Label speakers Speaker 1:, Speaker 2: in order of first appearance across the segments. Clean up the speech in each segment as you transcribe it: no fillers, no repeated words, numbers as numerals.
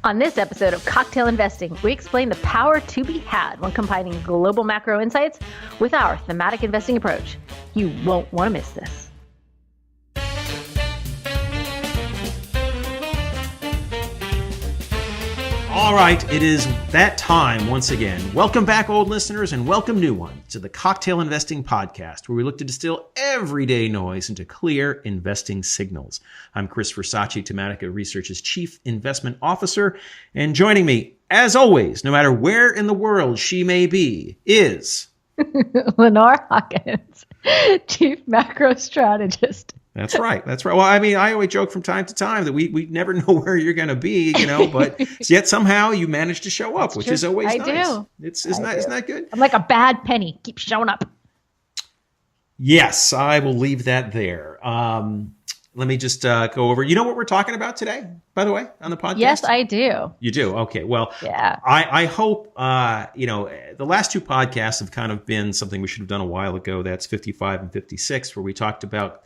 Speaker 1: On this episode of Cocktail Investing, we explain the power to be had when combining global macro insights with our thematic investing approach. You won't want to miss this.
Speaker 2: All right, it is that time once again. Welcome back, old listeners, and welcome new ones to the Cocktail Investing Podcast, where we look to distill everyday noise into clear investing signals. I'm Chris Versace, Thematica Research's Chief Investment Officer, and joining me, as always, no matter where in the world she may be, is...
Speaker 1: Lenore Hawkins, Chief Macro Strategist.
Speaker 2: That's right. That's right. Well, I mean, I always joke from time to time that we never know where you're going to be, but yet somehow you manage to show up, which is always nice.
Speaker 1: I do.
Speaker 2: Isn't that good?
Speaker 1: I'm like a bad penny. Keep showing up.
Speaker 2: Yes, I will leave that there. Let me just go over. You know what we're talking about today, by the way, on the podcast?
Speaker 1: Yes, I do.
Speaker 2: You do? Okay. Well,
Speaker 1: yeah.
Speaker 2: I hope, the last two podcasts have kind of been something we should have done a while ago. That's 55 and 56, where we talked about,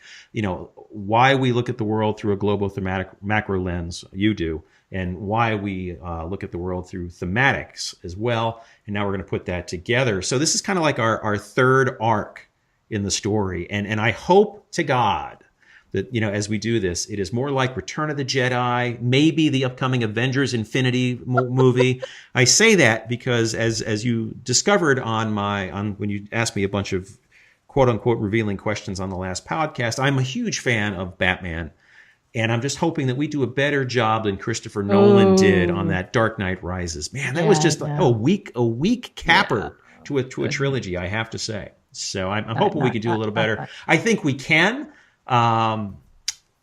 Speaker 2: why we look at the world through a global thematic macro lens. You do. And why we look at the world through thematics as well. And now we're going to put that together. So this is kind of like our third arc in the story. And I hope to God that, as we do this, it is more like Return of the Jedi, maybe the upcoming Avengers Infinity movie. I say that because as you discovered when you asked me a bunch of quote unquote revealing questions on the last podcast, I'm a huge fan of Batman. And I'm just hoping that we do a better job than Christopher Nolan did on that Dark Knight Rises. Man, that was just a weak capper to a trilogy, I have to say. So I'm hoping we can do a little better. I think we can.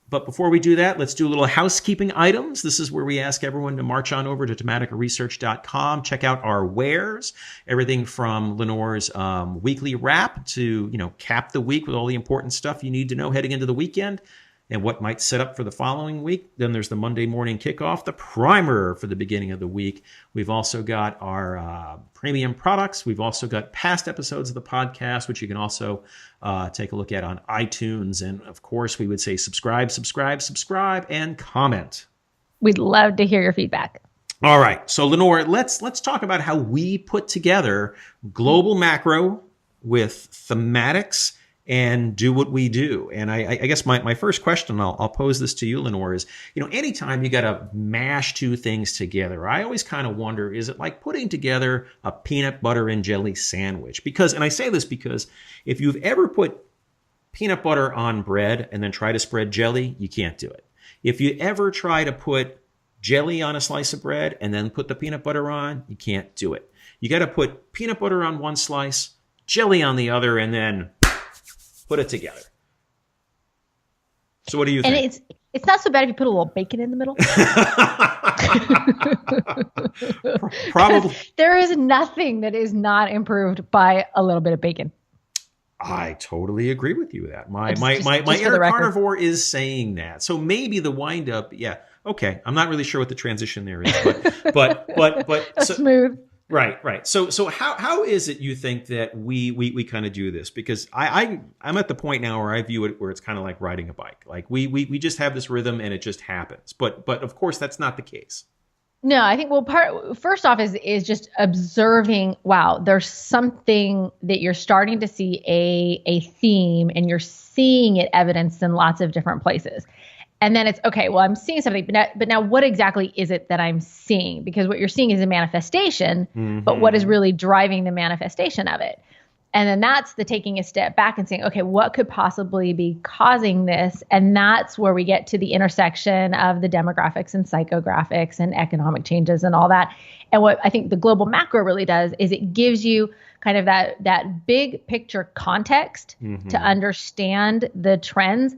Speaker 2: But before we do that, let's do a little housekeeping items. This is where we ask everyone to march on over to thematicaresearch.com. Check out our wares, everything from Lenore's weekly wrap to, cap the week with all the important stuff you need to know heading into the weekend and what might set up for the following week. Then there's the Monday morning kickoff, the primer for the beginning of the week. We've also got our premium products. We've also got past episodes of the podcast, which you can also take a look at on iTunes. And of course, we would say subscribe, and comment.
Speaker 1: We'd love to hear your feedback.
Speaker 2: All right. So Lenore, let's talk about how we put together global macro with thematics and do what we do. And I guess my first question, I'll pose this to you, Lenore, is, anytime you got to mash two things together, I always kind of wonder, is it like putting together a peanut butter and jelly sandwich? And I say this because if you've ever put peanut butter on bread and then try to spread jelly, you can't do it. If you ever try to put jelly on a slice of bread and then put the peanut butter on, you can't do it. You got to put peanut butter on one slice, jelly on the other, and then put it together. So what do you think?
Speaker 1: And it's not so bad if you put a little bacon in the middle.
Speaker 2: Probably.
Speaker 1: There is nothing that is not improved by a little bit of bacon.
Speaker 2: I totally agree with you with that. My inner carnivore is saying that. So maybe the wind up, yeah. Okay. I'm not really sure what the transition there is, but
Speaker 1: smooth.
Speaker 2: Right. So how is it you think that we kind of do this? Because I'm at the point now where I view it where it's kind of like riding a bike. Like we just have this rhythm and it just happens. But of course that's not the case.
Speaker 1: No, I think first off is just observing, wow, there's something that you're starting to see a theme and you're seeing it evidenced in lots of different places. And then it's, okay, well, I'm seeing something, but now what exactly is it that I'm seeing? Because what you're seeing is a manifestation, but what is really driving the manifestation of it? And then that's the taking a step back and saying, okay, what could possibly be causing this? And that's where we get to the intersection of the demographics and psychographics and economic changes and all that. And what I think the global macro really does is it gives you kind of that big picture context to understand the trends.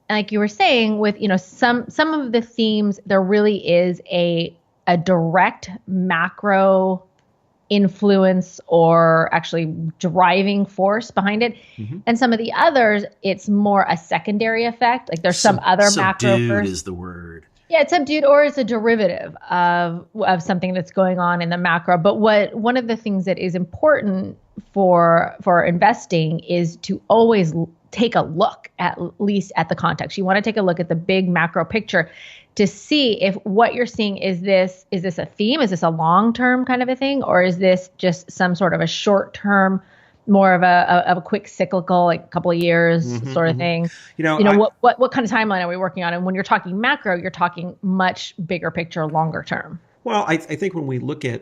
Speaker 1: And like you were saying, with some of the themes, there really is a direct macro influence or actually driving force behind it. And some of the others, it's more a secondary effect. Like there's some other macro.
Speaker 2: Subdued is the word.
Speaker 1: Yeah, it's subdued, or it's a derivative of something that's going on in the macro. But one of the things that is important for investing is to always take a look at least at the context. You want to take a look at the big macro picture to see if what you're seeing is this a theme? Is this a long-term kind of a thing? Or is this just some sort of a short-term, more of a quick cyclical, like a couple of years sort of thing? What kind of timeline are we working on? And when you're talking macro, you're talking much bigger picture, longer term.
Speaker 2: Well, I think when we look at,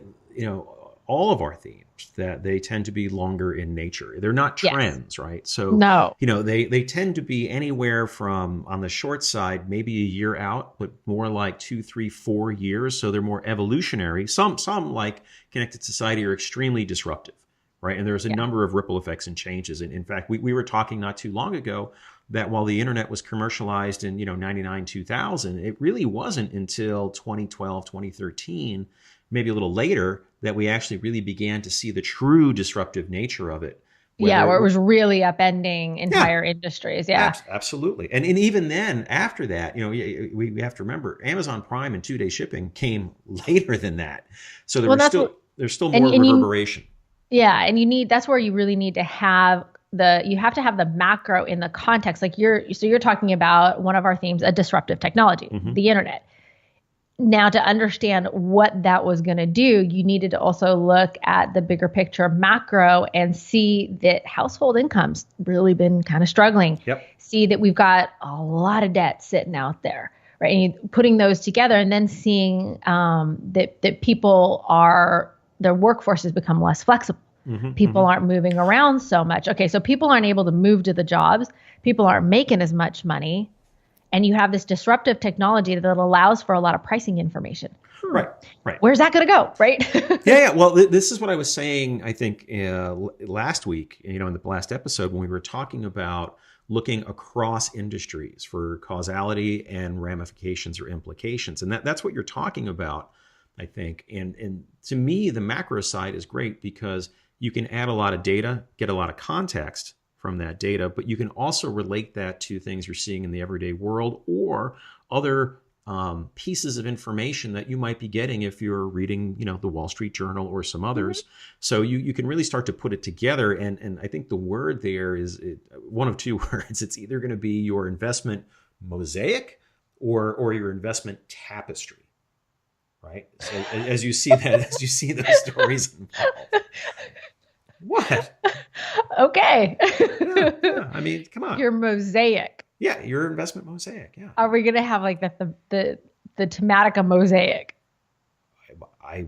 Speaker 2: all of our themes, that they tend to be longer in nature. They're not trends, right? So,
Speaker 1: no.
Speaker 2: They tend to be anywhere from, on the short side, maybe a year out, but more like 2, 3, 4 years. So they're more evolutionary. Some like connected society are extremely disruptive, right? And there's a number of ripple effects and changes. And in fact, we were talking not too long ago that while the internet was commercialized in 99, 2000, it really wasn't until 2012, 2013, maybe a little later, that we actually really began to see the true disruptive nature of it.
Speaker 1: Where it was really upending entire industries. Yeah,
Speaker 2: absolutely. And even then, after that, we have to remember Amazon Prime and 2-day shipping came later than that. So there's still more reverberation.
Speaker 1: And that's where you really need to have you have to have the macro in the context. Like you're talking about one of our themes, a disruptive technology, the internet. Now, to understand what that was going to do, you needed to also look at the bigger picture macro and see that household income's really been kind of struggling.
Speaker 2: Yep.
Speaker 1: See that we've got a lot of debt sitting out there, right? And putting those together and then seeing that people their workforce has become less flexible. People aren't moving around so much. Okay, so people aren't able to move to the jobs. People aren't making as much money. And you have this disruptive technology that allows for a lot of pricing information.
Speaker 2: Right.
Speaker 1: Where's that going to go, right?
Speaker 2: Yeah. Well, this is what I was saying, I think, last week, in the last episode, when we were talking about looking across industries for causality and ramifications or implications. And that's what you're talking about, I think. And to me, the macro side is great because you can add a lot of data, get a lot of context from that data, but you can also relate that to things you're seeing in the everyday world or other pieces of information that you might be getting if you're reading, the Wall Street Journal or some others. So you can really start to put it together. And I think the word there is one of two words. It's either going to be your investment mosaic or your investment tapestry, right? So as you see those stories involved. What?
Speaker 1: Okay.
Speaker 2: Yeah. I mean, come on.
Speaker 1: Your mosaic.
Speaker 2: Yeah, your investment mosaic. Yeah.
Speaker 1: Are we gonna have like the thematic mosaic?
Speaker 2: I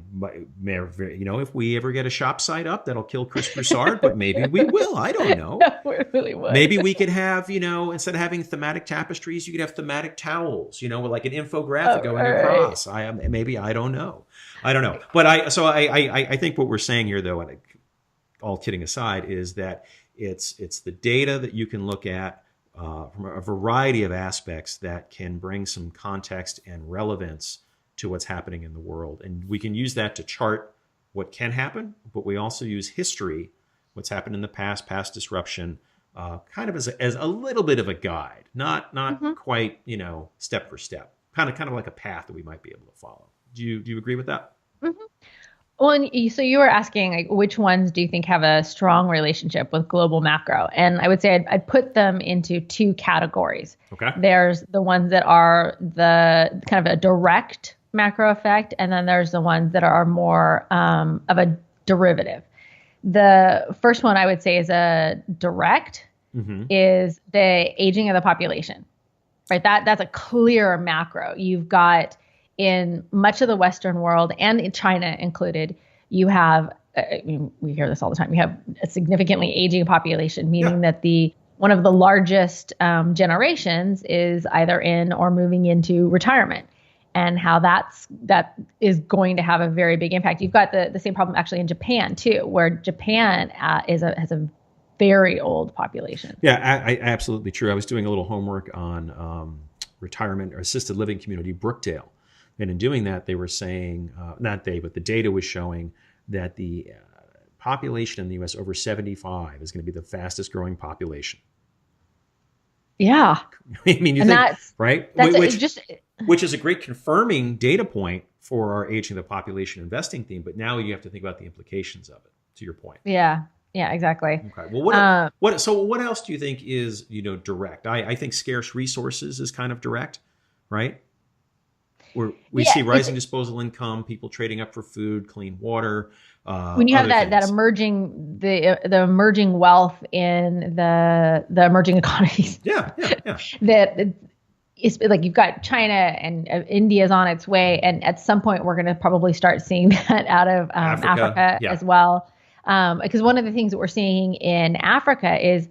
Speaker 2: if we ever get a shop site up, that'll kill Chris Broussard, but maybe we will. I don't know.
Speaker 1: We really would.
Speaker 2: Maybe we could have, instead of having thematic tapestries, you could have thematic towels, with like an infographic going across. I don't know. But I think what we're saying here, though, and all kidding aside, is that it's the data that you can look at from a variety of aspects that can bring some context and relevance to what's happening in the world. And we can use that to chart what can happen, but we also use history, what's happened in the past disruption, kind of as a little bit of a guide, not quite, step for step, kind of like a path that we might be able to follow. Do you agree with that?
Speaker 1: Mm-hmm. Well, so you were asking, like, which ones do you think have a strong relationship with global macro? And I would say I'd put them into two categories.
Speaker 2: Okay.
Speaker 1: There's the ones that are the kind of a direct macro effect, and then there's the ones that are more of a derivative. The first one I would say is a direct, is the aging of the population, right? That's a clear macro. You've got, in much of the Western world and in China included, you have, we hear this all the time, you have a significantly aging population, meaning that one of the largest generations is either in or moving into retirement, and how that is going to have a very big impact. You've got the same problem actually in Japan too, where Japan has a very old population.
Speaker 2: Yeah, I absolutely true. I was doing a little homework on retirement or assisted living community, Brookdale. And in doing that, they were saying, but the data was showing that the population in the U.S. over 75 is going to be the fastest growing population.
Speaker 1: Yeah.
Speaker 2: I mean, right?
Speaker 1: That's
Speaker 2: which is a great confirming data point for our aging of the population investing theme. But now you have to think about the implications of it, to your point.
Speaker 1: Yeah. Yeah, exactly.
Speaker 2: Okay. Well, what else do you think is, direct? I think scarce resources is kind of direct, right? We see rising disposable income, people trading up for food, clean water.
Speaker 1: When you have
Speaker 2: other
Speaker 1: that
Speaker 2: things.
Speaker 1: the emerging wealth in the emerging economies.
Speaker 2: Yeah.
Speaker 1: That it's like you've got China and India's on its way, and at some point we're going to probably start seeing that out of Africa as well. Because one of the things that we're seeing in Africa is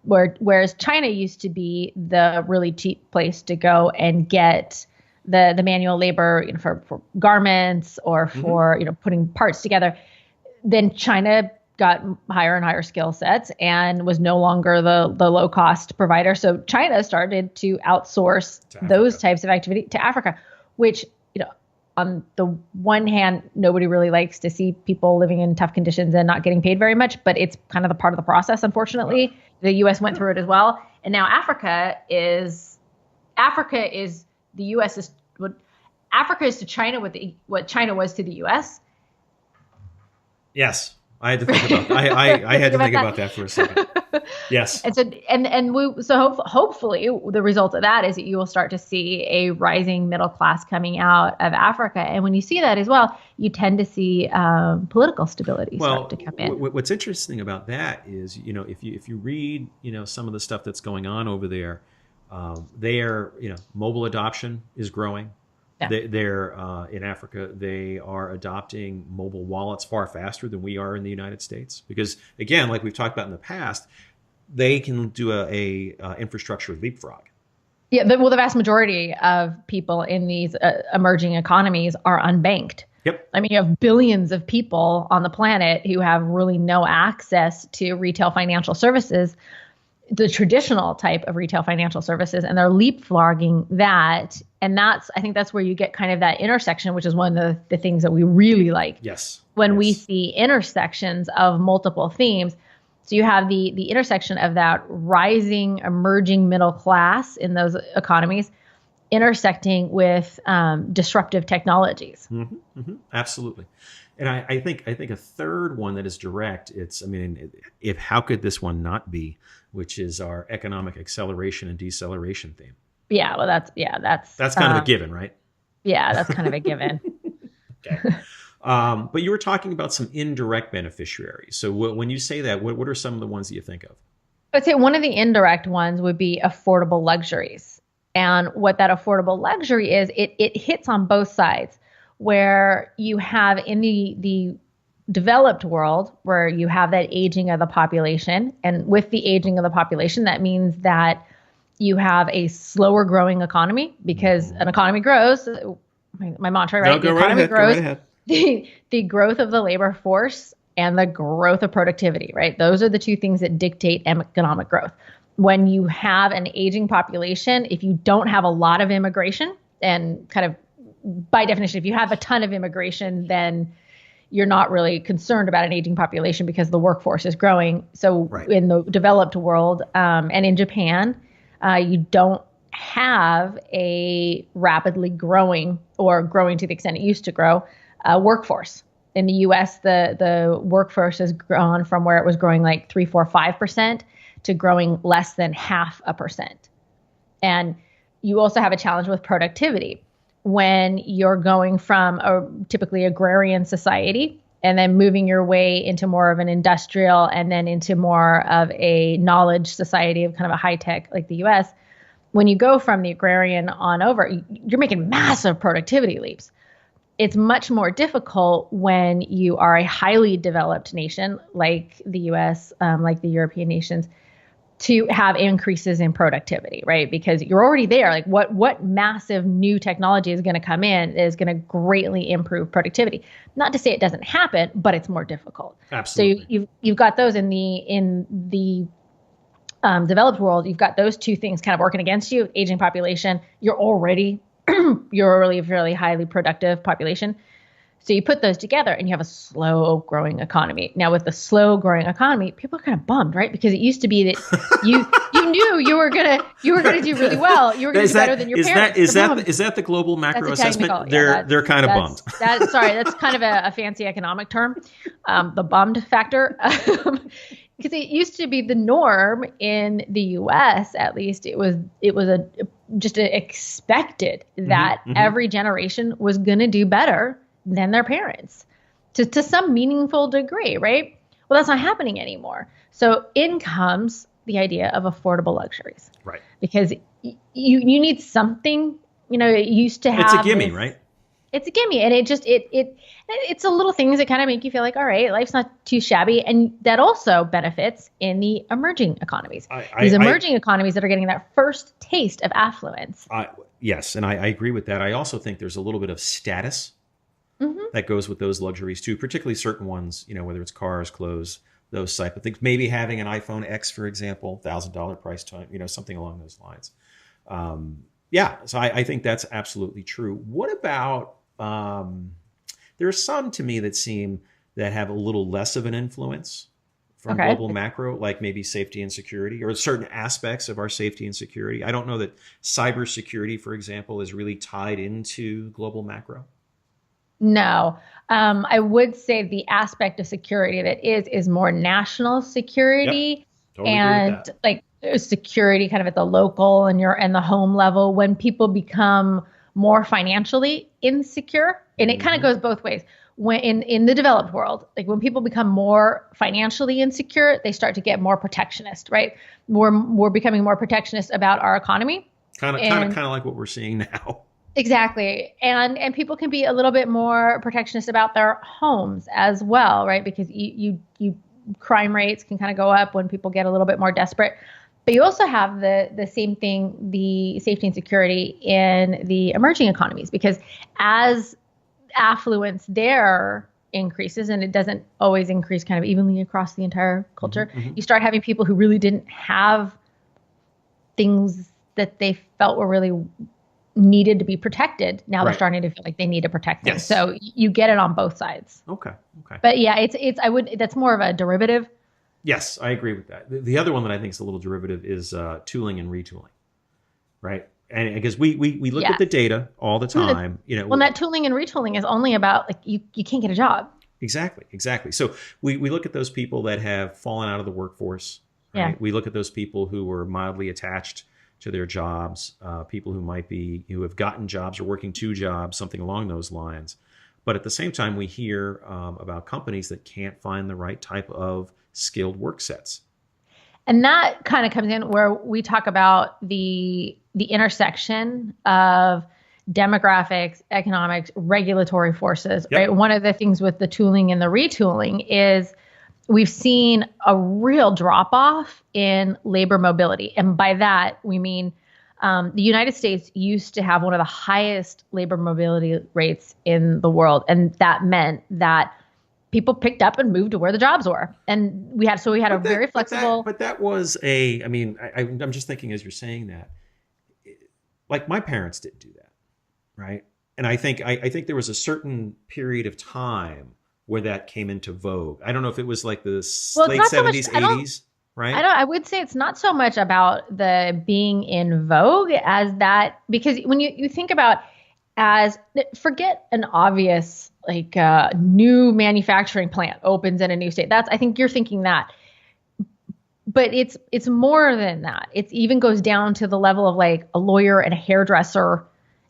Speaker 1: whereas China used to be the really cheap place to go and get the manual labor, for garments or for putting parts together, then China got higher and higher skill sets and was no longer the low cost provider. So China started to outsource those types of activity to Africa, which, on the one hand, nobody really likes to see people living in tough conditions and not getting paid very much, but it's kind of the part of the process. Unfortunately, the U.S. went through it as well. And now Africa is the U.S. is what Africa is to China what China was to the U.S.
Speaker 2: Yes. I had to think about I had to think about that for a second. Yes.
Speaker 1: And so hopefully the result of that is that you will start to see a rising middle class coming out of Africa. And when you see that as well, you tend to see political stability start to come in.
Speaker 2: What's interesting about that is, if you read, some of the stuff that's going on over there, mobile adoption is growing. Yeah. They're in Africa, they are adopting mobile wallets far faster than we are in the United States. Because, again, like we've talked about in the past, they can do a infrastructure leapfrog.
Speaker 1: Yeah, the vast majority of people in these emerging economies are unbanked.
Speaker 2: Yep.
Speaker 1: I mean, you have billions of people on the planet who have really no access to retail financial services, the traditional type of retail financial services, and they're leapfrogging that. And I think that's where you get kind of that intersection, which is one of the things that we really like.
Speaker 2: Yes.
Speaker 1: When we see intersections of multiple themes. So you have the intersection of that rising, emerging middle class in those economies intersecting with disruptive technologies.
Speaker 2: Mm-hmm, mm-hmm, absolutely. And I think a third one that is direct, how could this one not be, which is our economic acceleration and deceleration theme.
Speaker 1: Yeah, well, that's
Speaker 2: kind of a given, right?
Speaker 1: Yeah, that's kind of a given.
Speaker 2: Okay. But you were talking about some indirect beneficiaries. So when you say that, what are some of the ones that you think of?
Speaker 1: I'd say one of the indirect ones would be affordable luxuries. And what that affordable luxury is, it hits on both sides, where you have in the developed world, where you have that aging of the population. And with the aging of the population, that means that you have a slower growing economy, because an economy grows. My mantra, right? The economy grows. Go right ahead. The growth of the labor force and the growth of productivity, right? Those are the two things that dictate economic growth. When you have an aging population, if you don't have a lot of immigration, and kind of by definition, if you have a ton of immigration, then you're not really concerned about an aging population because the workforce is growing. So in the developed world and in Japan, you don't have a rapidly growing, or growing to the extent it used to grow, workforce. In the U.S., the workforce has grown from where it was growing like 3, 4, 5% to growing less than 0.5%. And you also have a challenge with productivity when you're going from a typically agrarian society and then moving your way into more of an industrial, and then into more of a knowledge society of kind of a high tech like the U.S. When you go from the agrarian on over, you're making massive productivity leaps. It's much more difficult when you are a highly developed nation like the U.S., like the European nations, to have increases in productivity, right? Because you're already there. Like what massive new technology is going to come in is going to greatly improve productivity. Not to say it doesn't happen, but it's more difficult.
Speaker 2: Absolutely.
Speaker 1: So you've got those in the developed world. You've got those two things kind of working against you. Aging population. You're already a fairly highly productive population. So you put those together and you have a slow growing economy. Now with the slow growing economy, people are kind of bummed, right? Because it used to be that you knew you were gonna do really well. You were gonna do better than your parents.
Speaker 2: Is that the global macro assessment? They're kind of bummed.
Speaker 1: That's kind of a fancy economic term, the bummed factor. Because it used to be the norm in the U.S. At least it was just expected that every generation was going to do better than their parents to some meaningful degree, right? Well, that's not happening anymore. So in comes the idea of affordable luxuries,
Speaker 2: right?
Speaker 1: Because you need something. It used to have.
Speaker 2: It's a gimme, right?
Speaker 1: It's a gimme, and it's the little things that kind of make you feel like, all right, life's not too shabby, and that also benefits in the emerging economies. These emerging economies that are getting that first taste of affluence.
Speaker 2: Yes, and I agree with that. I also think there's a little bit of status that goes with those luxuries too, particularly certain ones. Whether it's cars, clothes, those type of things. Maybe having an iPhone X, for example, $1,000 price tag, something along those lines. So I think that's absolutely true. What about? There are some to me that have a little less of an influence from global macro, like maybe safety and security, or certain aspects of our safety and security. I don't know that cybersecurity, for example, is really tied into global macro.
Speaker 1: No, I would say the aspect of security that is more national security.
Speaker 2: Yep. Totally agree with that.
Speaker 1: Like security kind of at the local and the home level. When people become more financially insecure, and it kind of goes both ways. When in the developed world, like when people become more financially insecure, they start to get more protectionist, right? We're becoming more protectionist about our economy.
Speaker 2: Kind of like what we're seeing now.
Speaker 1: Exactly. And people can be a little bit more protectionist about their homes as well, right? Because you crime rates can kind of go up when people get a little bit more desperate. But you also have the same thing, the safety and security in the emerging economies, because as affluence there increases, and it doesn't always increase kind of evenly across the entire culture, you start having people who really didn't have things that they felt were really needed to be protected. Now they're starting to feel like they need to protect them. Yes. So you get it on both sides.
Speaker 2: Okay.
Speaker 1: But yeah, that's more of a derivative.
Speaker 2: Yes, I agree with that. The other one that I think is a little derivative is tooling and retooling, right? And because we look at the data all the time,
Speaker 1: Well, that tooling and retooling is only about like you can't get a job.
Speaker 2: Exactly. So we look at those people that have fallen out of the workforce. Right? Yeah. We look at those people who were mildly attached to their jobs, people who have gotten jobs or working two jobs, something along those lines. But at the same time, we hear about companies that can't find the right type of skilled work sets.
Speaker 1: And that kind of comes in where we talk about the intersection of demographics, economics, regulatory forces, right? One of the things with the tooling and the retooling is we've seen a real drop-off in labor mobility. And by that, we mean the United States used to have one of the highest labor mobility rates in the world. And that meant that people picked up and moved to where the jobs were. And we had a very flexible.
Speaker 2: But that was I'm just thinking as you're saying that, like my parents didn't do that, right? And I think there was a certain period of time where that came into vogue. I don't know if it was like the late 70s, 80s, right?
Speaker 1: I would say it's not so much about the being in vogue as that, because when you think about forget an obvious like new manufacturing plant opens in a new state. I think you're thinking that. But it's more than that. It even goes down to the level of like a lawyer and a hairdresser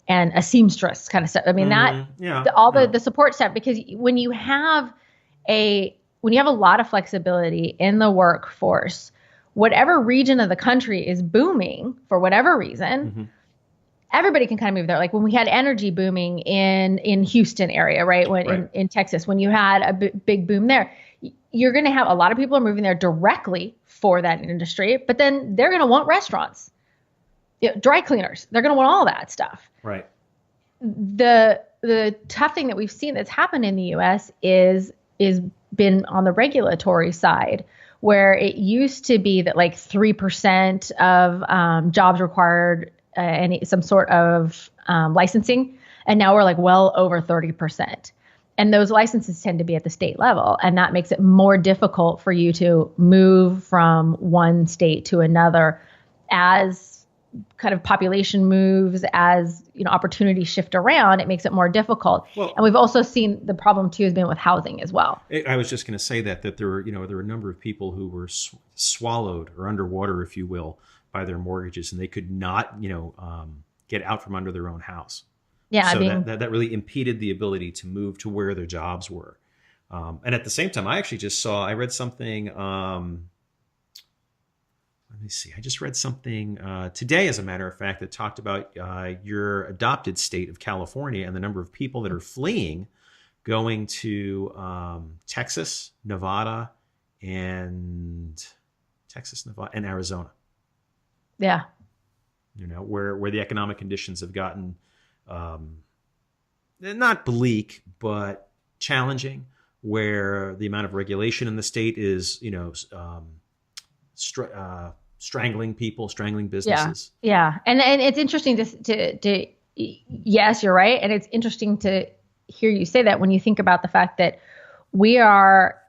Speaker 1: and a seamstress kind of stuff. I mean, the support stuff, because when you have a lot of flexibility in the workforce, whatever region of the country is booming for whatever reason, everybody can kind of move there. Like when we had energy booming in Houston area, right? In Texas, when you had a big boom there, you're going to have a lot of people are moving there directly for that industry, but then they're going to want restaurants, dry cleaners. They're going to want all that stuff.
Speaker 2: Right.
Speaker 1: The tough thing that we've seen that's happened in the U.S. is been on the regulatory side, where it used to be that like 3% of jobs required some sort of licensing, and now we're like well over 30%. And those licenses tend to be at the state level, and that makes it more difficult for you to move from one state to another as kind of population moves, as opportunities shift around, it makes it more difficult.
Speaker 2: Well,
Speaker 1: and we've also seen the problem too has been with housing as well.
Speaker 2: I was just going to say that there were there were a number of people who were swallowed or underwater, if you will, by their mortgages, and they could not get out from under their own house.
Speaker 1: Yeah,
Speaker 2: so that really impeded the ability to move to where their jobs were. And at the same time, I read something. Let me see. I just read something today, as a matter of fact, that talked about your adopted state of California and the number of people that are fleeing, going to Texas, Nevada, and Arizona.
Speaker 1: Yeah.
Speaker 2: Where the economic conditions have gotten not bleak, but challenging, where the amount of regulation in the state is, strangling people, strangling businesses.
Speaker 1: Yeah. And it's interesting to yes, you're right. And it's interesting to hear you say that when you think about the fact that we are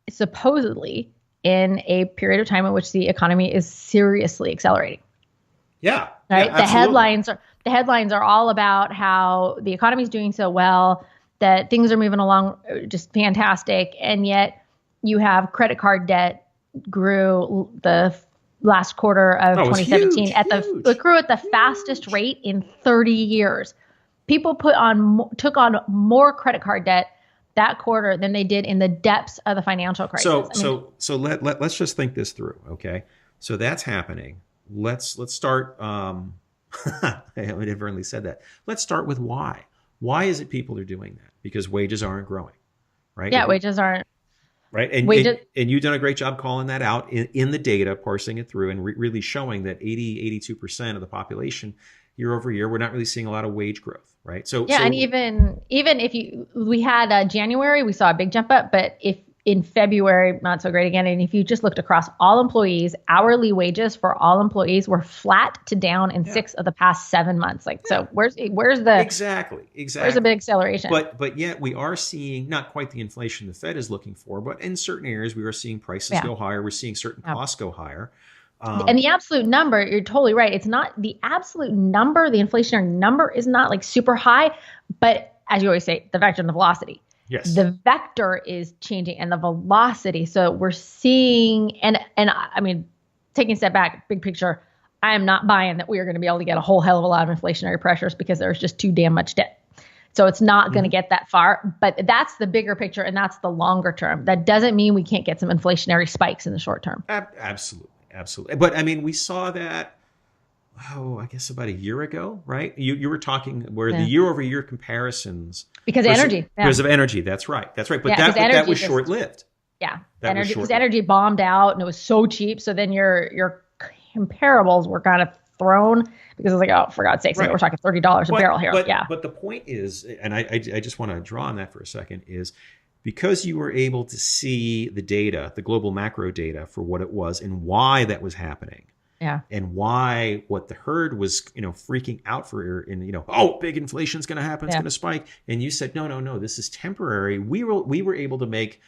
Speaker 1: supposedly in a period of time in which the economy is seriously accelerating.
Speaker 2: Yeah.
Speaker 1: Right.
Speaker 2: Yeah,
Speaker 1: the headlines are all about how the economy is doing so well, that things are moving along just fantastic. And yet you have credit card debt grew the last quarter of 2017 it grew at the fastest rate in 30 years. People took on more credit card debt that quarter than they did in the depths of the financial crisis.
Speaker 2: So let's just think this through. Okay. So that's happening. Let's start. I never really said that. Let's start with why. Why is it people are doing that? Because wages aren't growing, right?
Speaker 1: Yeah, wages aren't.
Speaker 2: Right. And you've done a great job calling that out in the data, parsing it through and really showing that 82% of the population year over year, we're not really seeing a lot of wage growth. Right.
Speaker 1: And even if we had January, we saw a big jump up, but if in February, not so great again. And if you just looked across all employees, hourly wages for all employees were flat to down in 6 of the past 7 months. So where's the
Speaker 2: exactly
Speaker 1: where's the big acceleration?
Speaker 2: But yet we are seeing not quite the inflation the Fed is looking for, but in certain areas we are seeing prices go higher. We're seeing certain costs go higher.
Speaker 1: And the absolute number, you're totally right. It's not the absolute number. The inflationary number is not like super high, but as you always say, the vector and the velocity.
Speaker 2: Yes.
Speaker 1: The vector is changing and the velocity. So we're seeing, and I mean, taking a step back, big picture, I am not buying that we are going to be able to get a whole hell of a lot of inflationary pressures because there's just too damn much debt. So it's not going to get that far, but that's the bigger picture and that's the longer term. That doesn't mean we can't get some inflationary spikes in the short term.
Speaker 2: Absolutely. But I mean, we saw that, I guess about a year ago, right? You were talking where the year over year comparisons.
Speaker 1: Because of energy.
Speaker 2: Because of energy. That's right. But that was short lived.
Speaker 1: Yeah. Because energy bombed out and it was so cheap. So then your comparables were kind of thrown because it was like, oh, for God's sakes, we're talking $30 a barrel here.
Speaker 2: But the point is, and I just want to draw on that for a second, is because you were able to see the data, the global macro data for what it was and why that was happening.
Speaker 1: Yeah.
Speaker 2: And why what the herd was, freaking out for, big inflation's going to happen, it's going to spike. And you said, no, this is temporary. We were able to make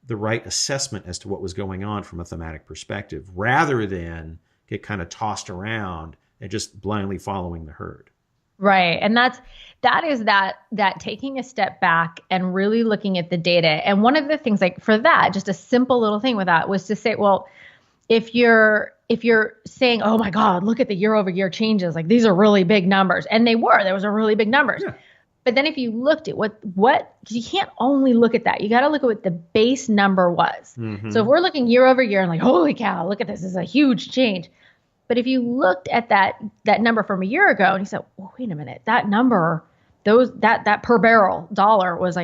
Speaker 2: the right assessment as to what was going on from a thematic perspective, rather than get kind of tossed around and just blindly following the herd.
Speaker 1: Right. And that is taking a step back and really looking at the data. And one of the things for that, just a simple little thing with that was to say, well, if you're saying, oh my God, look at the year over year changes, these are really big numbers. And there was a really big numbers. Yeah. But then if you looked at what, because you can't only look at that, you got to look at what the base number was. Mm-hmm. So if we're looking year over year and holy cow, look at this is a huge change. But if you looked at that number from a year ago and you said, well, wait a minute, that number, that per barrel dollar was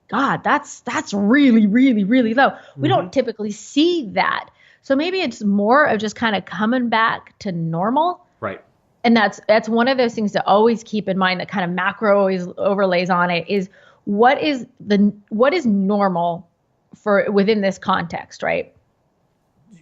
Speaker 1: God, that's really, really, really low. Mm-hmm. We don't typically see that. So maybe it's more of just kind of coming back to normal.
Speaker 2: Right.
Speaker 1: And that's one of those things to always keep in mind that kind of macro always overlays on it is what is normal for within this context, right?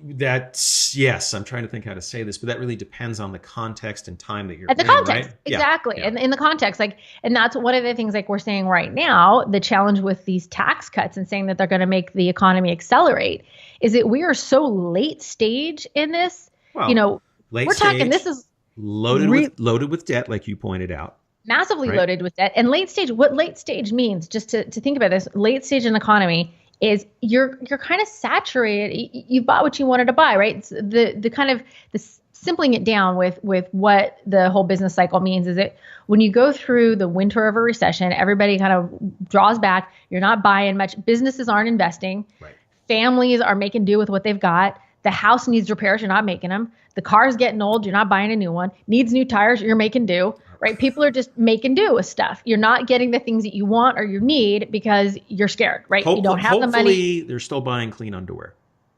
Speaker 2: Yes. I'm trying to think how to say this, but that really depends on the context and time that you're in,
Speaker 1: context,
Speaker 2: right?
Speaker 1: Exactly. Yeah. And in the context, and that's one of the things we're saying right now, the challenge with these tax cuts and saying that they're going to make the economy accelerate is that we are so late stage in this.
Speaker 2: Well,
Speaker 1: we're talking, this is
Speaker 2: loaded with debt, like you pointed out.
Speaker 1: Massively
Speaker 2: Right.
Speaker 1: loaded with debt. And late stage, what late stage means, just to think about this, late stage in the economy is you're kind of saturated. You bought what you wanted to buy, right? It's the kind of the simpling it down with what the whole business cycle means is that when you go through the winter of a recession, everybody kind of draws back. You're not buying much. Businesses aren't investing.
Speaker 2: Right.
Speaker 1: Families are making do with what they've got. The house needs repairs. You're not making them. The car's getting old. You're not buying a new one. Needs new tires. You're making do, right? People are just making do with stuff. You're not getting the things that you want or you need because you're scared, right? You don't have the money.
Speaker 2: Hopefully, they're still buying clean underwear.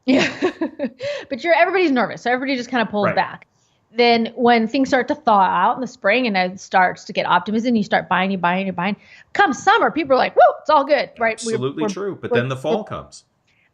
Speaker 1: Yeah. But everybody's nervous. So everybody just kind of pulls back. Then when things start to thaw out in the spring and it starts to get optimism, you start buying, you buy. Come summer, people are like, whoa, it's all good, right?
Speaker 2: Absolutely true. But then the fall comes.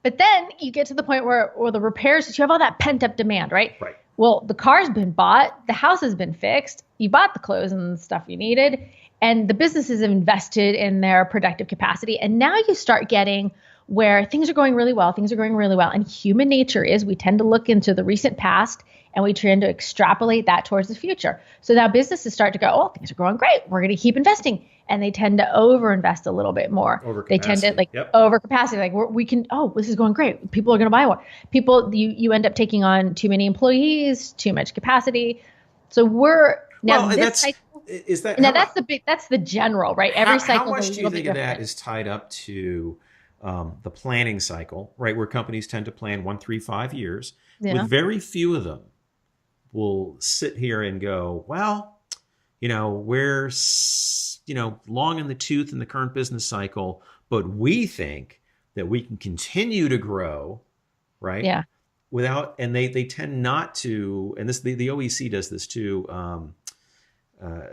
Speaker 1: But then you get to the point where the repairs, you have all that pent up demand, right?
Speaker 2: Right.
Speaker 1: Well, the car's been bought, the house has been fixed, you bought the clothes and stuff you needed, and the businesses have invested in their productive capacity. And now you start getting where things are going really well, And human nature is we tend to look into the recent past and we tend to extrapolate that towards the future. So now businesses start to go, oh, things are going great. We're going to keep investing. And they tend to overinvest a little bit more. They tend to over capacity. Like we can, this is going great. People are going to buy more. You end up taking on too many employees, too much capacity. So that's the general, right? Every cycle.
Speaker 2: How much do you think of that is tied up to the planning cycle, right? Where companies tend to plan 1, 3, 5 years. With very few of them will sit here and go, well, we're, long in the tooth in the current business cycle, but we think that we can continue to grow, right?
Speaker 1: Yeah.
Speaker 2: And they tend not to, and the OEC does this too. I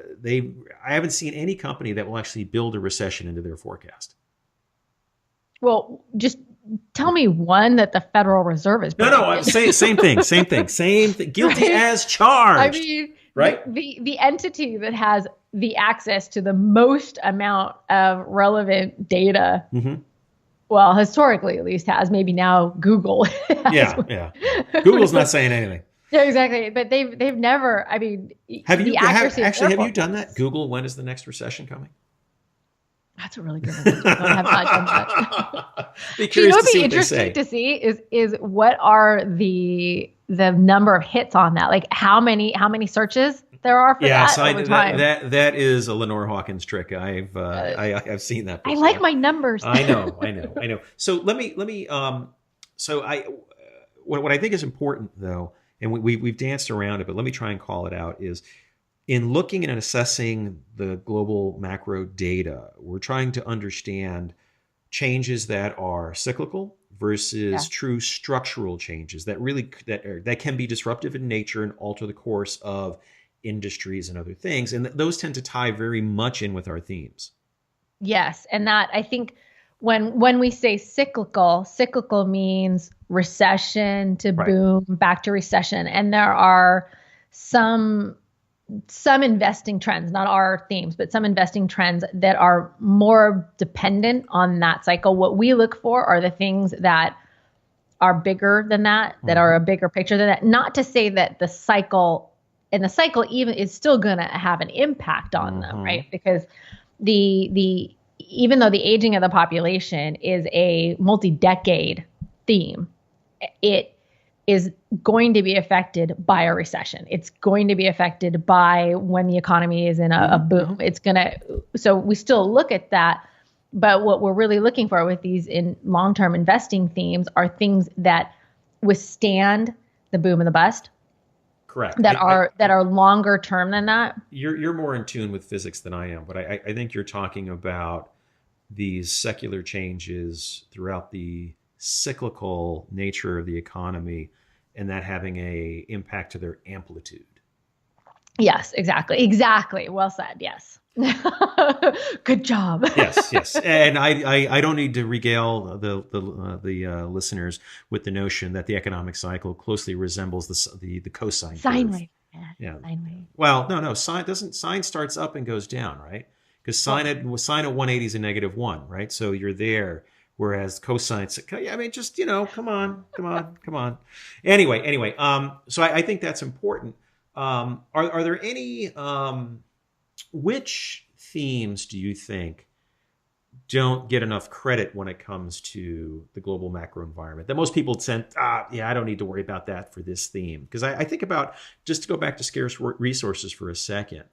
Speaker 2: haven't seen any company that will actually build a recession into their forecast.
Speaker 1: Well, just tell me one that the Federal Reserve is.
Speaker 2: No, same thing. Guilty as charged.
Speaker 1: I mean,
Speaker 2: right?
Speaker 1: The entity that has the access to the most amount of relevant data, well, historically at least has, maybe now Google.
Speaker 2: Yeah. Google's not saying anything.
Speaker 1: Yeah, exactly. But they've never. I mean,
Speaker 2: have you done that? Google, when is the next recession coming?
Speaker 1: That's a really good one. I have not done that.
Speaker 2: What
Speaker 1: would be interesting to see is what are the number of hits on that? Like how many searches there are for that over time.
Speaker 2: That is a Lenore Hawkins trick. I've seen that before.
Speaker 1: I like my numbers.
Speaker 2: I know. So let me what I think is important though, and we've danced around it, but let me try and call it out, is in looking and assessing the global macro data, we're trying to understand changes that are cyclical versus true structural changes that can be disruptive in nature and alter the course of industries and other things. And those tend to tie very much in with our themes.
Speaker 1: Yes. And that, I think when we say cyclical means recession to boom, back to recession. And there are some investing trends, not our themes, but some investing trends that are more dependent on that cycle. What we look for are the things that are bigger than that are a bigger picture than that. Not to say that the cycle even is still going to have an impact on them, right? Because even though the aging of the population is a multi-decade theme, it is going to be affected by a recession. It's going to be affected by when the economy is in a boom. So we still look at that, but what we're really looking for with these in long-term investing themes are things that withstand the boom and the bust.
Speaker 2: Correct.
Speaker 1: That are longer term than that.
Speaker 2: You're more in tune with physics than I am, but I think you're talking about these secular changes throughout the cyclical nature of the economy and that having a impact to their amplitude.
Speaker 1: Yes, exactly. Well said. Yes. Good job.
Speaker 2: Yes. And I don't need to regale the listeners with the notion that the economic cycle closely resembles the cosine
Speaker 1: sine
Speaker 2: curve.
Speaker 1: wave. Yeah. Sine wave.
Speaker 2: Well, no. Sine starts up and goes down, right? Because sine at 180 is a -1, right? So you're there. Whereas cosine, I mean, just come on. Anyway, so I think that's important. Are there any which themes do you think don't get enough credit when it comes to the global macro environment that most people tend, I don't need to worry about that for this theme? Because I think about, just to go back to scarce resources for a second,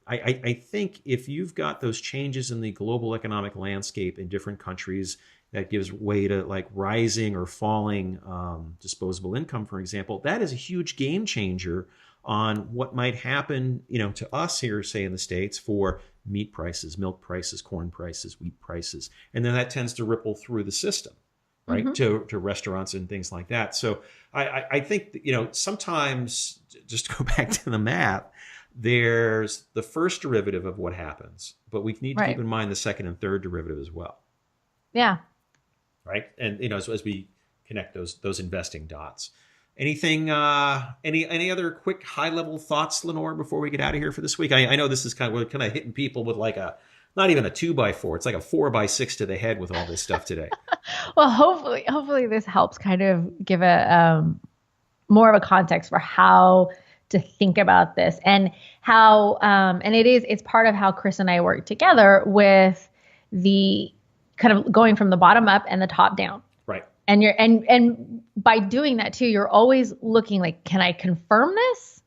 Speaker 2: I think if you've got those changes in the global economic landscape in different countries that gives way to like rising or falling disposable income, for example, that is a huge game changer on what might happen, to us here, say in the States, for meat prices, milk prices, corn prices, wheat prices. And then that tends to ripple through the system, right? Mm-hmm. To restaurants and things like that. So I think, sometimes, just to go back to the math, there's the first derivative of what happens, but we need to keep in mind the second and third derivative as well.
Speaker 1: Yeah.
Speaker 2: Right. And, as we connect those investing dots. Anything, any other quick high level thoughts, Lenore, before we get out of here for this week? I know this is kind of hitting people with like not even a 2x4. It's like a 4x6 to the head with all this stuff today.
Speaker 1: Well, hopefully this helps kind of give a more of a context for how to think about this, and how, and it's part of how Chris and I work together with the kind of going from the bottom up and the top down.
Speaker 2: Right.
Speaker 1: And and by doing that too, you're always looking like, can I confirm this?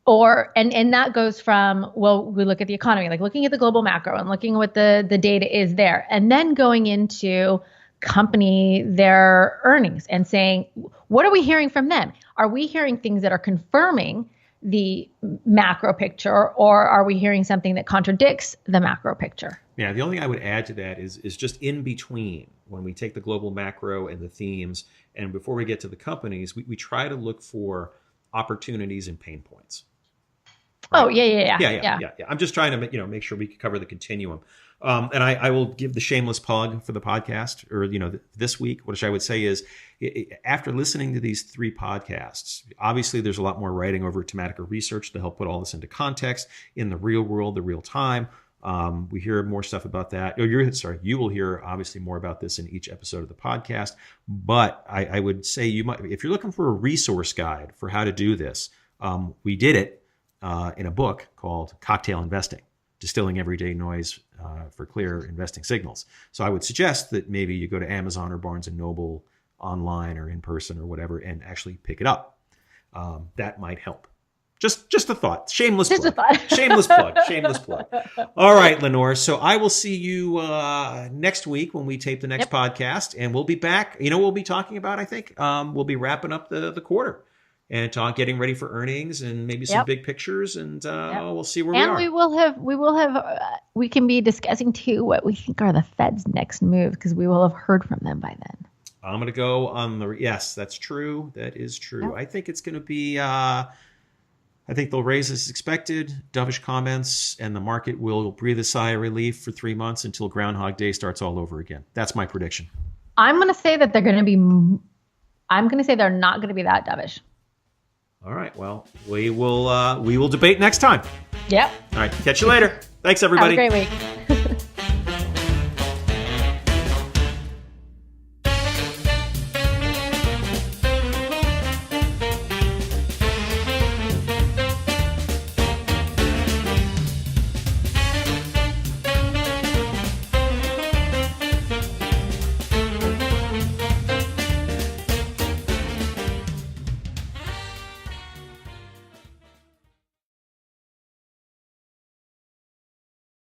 Speaker 1: Or, and that goes from, well, we look at the economy, like looking at the global macro and looking at what the data is there, and then going into their earnings and saying, what are we hearing from them? Are we hearing things that are confirming the macro picture, or are we hearing something that contradicts the macro picture?
Speaker 2: Yeah, the only thing I would add to that is just in between, when we take the global macro and the themes, and before we get to the companies, we try to look for opportunities and pain points. Right?
Speaker 1: Oh, yeah.
Speaker 2: I'm just trying to make sure we can cover the continuum. And I will give the shameless plug for the podcast, or this week, which I would say is, after listening to these 3 podcasts, obviously there's a lot more writing over at Thematica Research to help put all this into context in the real world, the real time. We hear more stuff about that. You will hear obviously more about this in each episode of the podcast. But I would say you might, if you're looking for a resource guide for how to do this, we did it in a book called Cocktail Investing: Distilling Everyday Noise for Clear Investing Signals. So I would suggest that maybe you go to Amazon or Barnes and Noble online or in person or whatever and actually pick it up. That might help. Just a thought. Shameless plug. Shameless plug. All right, Lenore. So I will see you next week when we tape the next podcast, and we'll be back. We'll be talking about, I think, we'll be wrapping up the quarter and getting ready for earnings and maybe some big pictures, and we'll see where we are.
Speaker 1: And we can be discussing too what we think are the Fed's next move, because we will have heard from them by then.
Speaker 2: I'm going to go on yes, that's true. That is true. Yep. I think it's going to be, I think they'll raise as expected, dovish comments, and the market will breathe a sigh of relief for 3 months until Groundhog Day starts all over again. That's my prediction.
Speaker 1: I'm going to say that they're not going to be that dovish.
Speaker 2: All right. Well, we will debate next time.
Speaker 1: Yep.
Speaker 2: All right. Catch you later. Thanks, everybody.
Speaker 1: Have a great week.